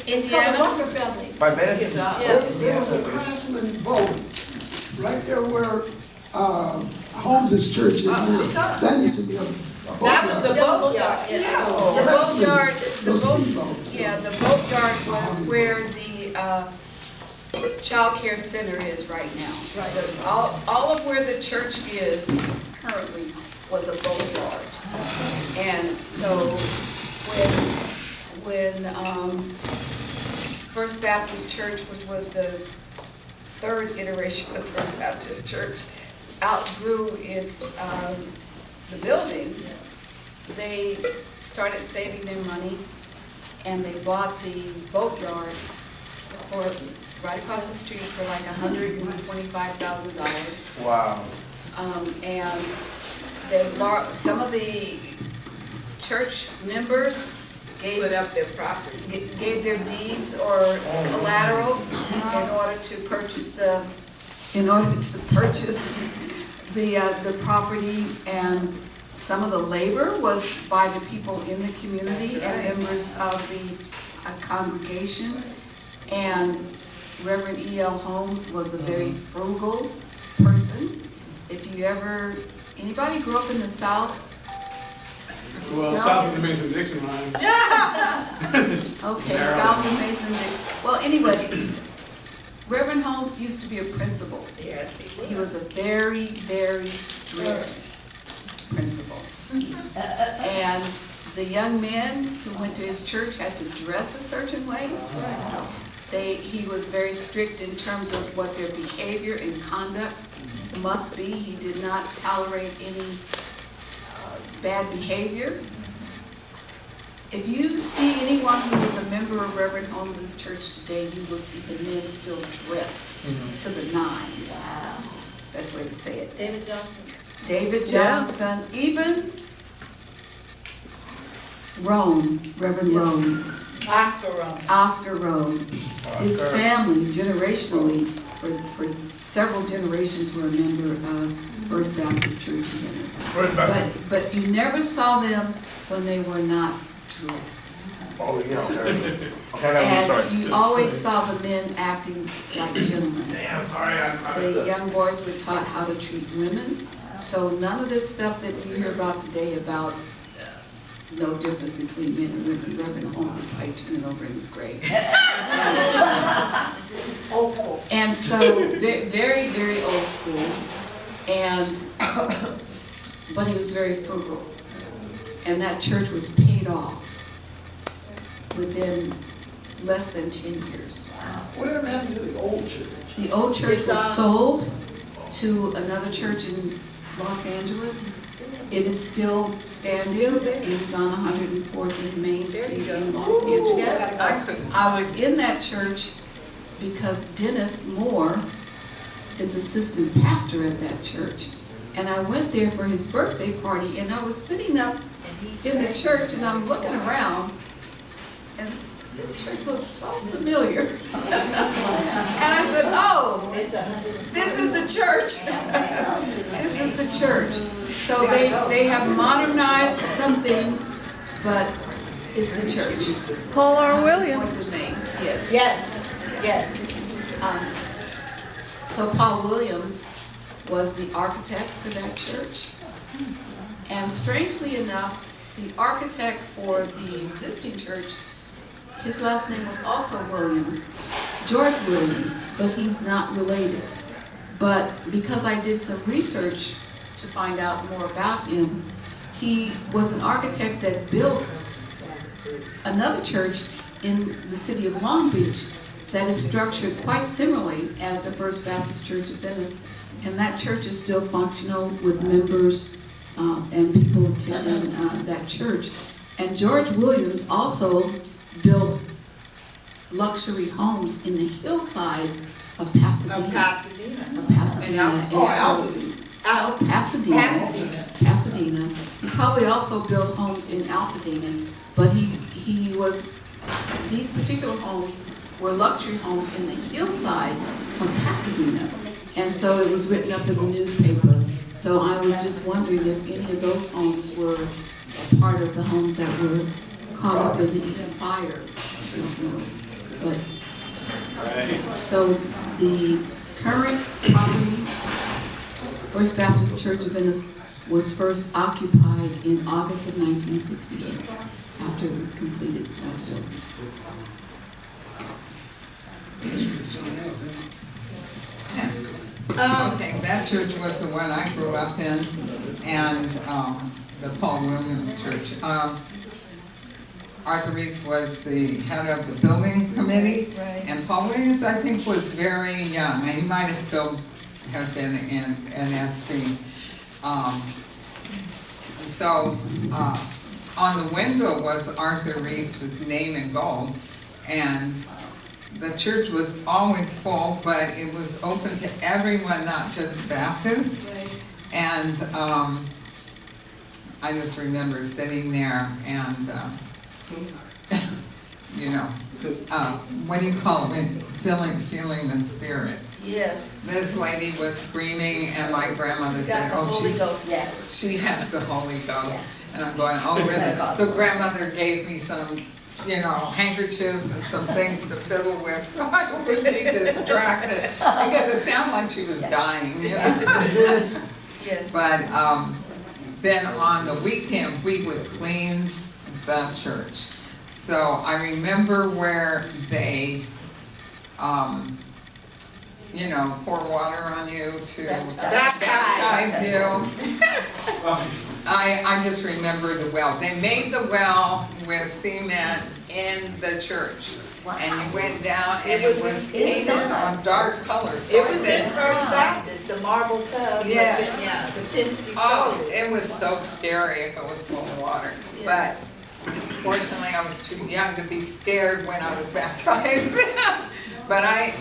It's called the Walker family. By Venice? There was a Craftsman boat right there where Holmes's church is now. That used to be a boatyard. That was the boatyard. Yeah. The boatyard, Those speedboats. yeah, the boatyard was where the child care center is right now. All of where the church is currently was a boatyard. And so when First Baptist Church, which was the third iteration of Third Baptist Church, outgrew its the building, they started saving their money and they bought the boatyard for right across the street for like $125,000. Wow. And they borrowed, some of the church members gave up their property, gave their deeds or collateral in order to purchase the property, and some of the labor was by the people in the community and members of the congregation. And Reverend E.L. Holmes was a very frugal person. If you ever, anybody grew up in the South? Well, No? south of the Mason-Dixon line. Okay, south of Mason-Dixon. Well, anyway, Reverend Holmes used to be a principal. Yes, he was a very, very strict principal. And the young men who went to his church had to dress a certain way. He was very strict in terms of what their behavior and conduct must be. He did not tolerate any bad behavior. If you see anyone who is a member of Reverend Holmes's church today, you will see the men still dressed to the nines. Wow. That's the best way to say it. David Johnson. David Johnson, even Rome, Reverend Rome. Oscar Rome. His family, generationally, for several generations, were a member of First Baptist Church in Venice. But you never saw them when they were not dressed. Oh, yeah, okay. And you always saw the men acting like gentlemen. Damn, sorry, The young boys were taught how to treat women. So none of this stuff that we hear about today about no difference between men and women. Reverend Holmes is probably turning over in his grave. Old school. And so very, very old school. But he was very frugal. And that church was paid off within less than 10 years. Whatever happened to the old church? The old church was sold to another church in Los Angeles. It is still standing. It is on 104th and Main Street in Los Angeles. I was in that church because Dennis Moore is assistant pastor at that church. And I went there for his birthday party, and I was sitting up in the church and I'm looking around, and this church looks so familiar. And I said, oh, this is the church. This is the church. So they have modernized some things, but it's the church. Paul R. Williams. Yes. Yes. So Paul Williams was the architect for that church. And strangely enough, the architect for the existing church, his last name was also Williams, George Williams, but he's not related. But because I did some research to find out more about him, he was an architect that built another church in the city of Long Beach that is structured quite similarly as the First Baptist Church of Venice. And that church is still functional with members and people attending that church. And George Williams also built luxury homes in the hillsides of Pasadena. Pasadena. He probably also built homes in Altadena, but these particular homes were luxury homes in the hillsides of Pasadena. And so it was written up in the newspaper. So I was just wondering if any of those homes were a part of the homes that were caught up in the fire. I don't know. But, so the current property, First Baptist Church of Venice, was first occupied in August of 1968, after we completed that building. Okay, that church was the one I grew up in, and the Paul Williams Church. Arthur Reese was the head of the building committee, and Paul Williams, I think, was very young. And he might have still have been in NSC. On the window was Arthur Reese's name in gold, and the church was always full, but it was open to everyone, not just Baptists. And I just remember sitting there and, you know, what do you call it? Feeling the Spirit. Yes. This lady was screaming, and my grandmother She got said, the "Oh, Holy Ghost. Yeah. she has the Holy Ghost." And I'm going, "Oh, really?" So grandmother gave me some, you know, handkerchiefs and some things to fiddle with, so I wouldn't be distracted. Because it sounded like she was dying, you know. Yeah. But then on the weekend, we would clean the church. So I remember where they, you know, pour water on you to baptize you. I just remember the well. They made the well with cement in the church. And you went down and it was painted a dark color. So It was in First Baptist, the marble tub. Yeah. The Penske Oh, solid. it was so scary if it was full of water. Yeah. But fortunately, I was too young to be scared when I was baptized. But I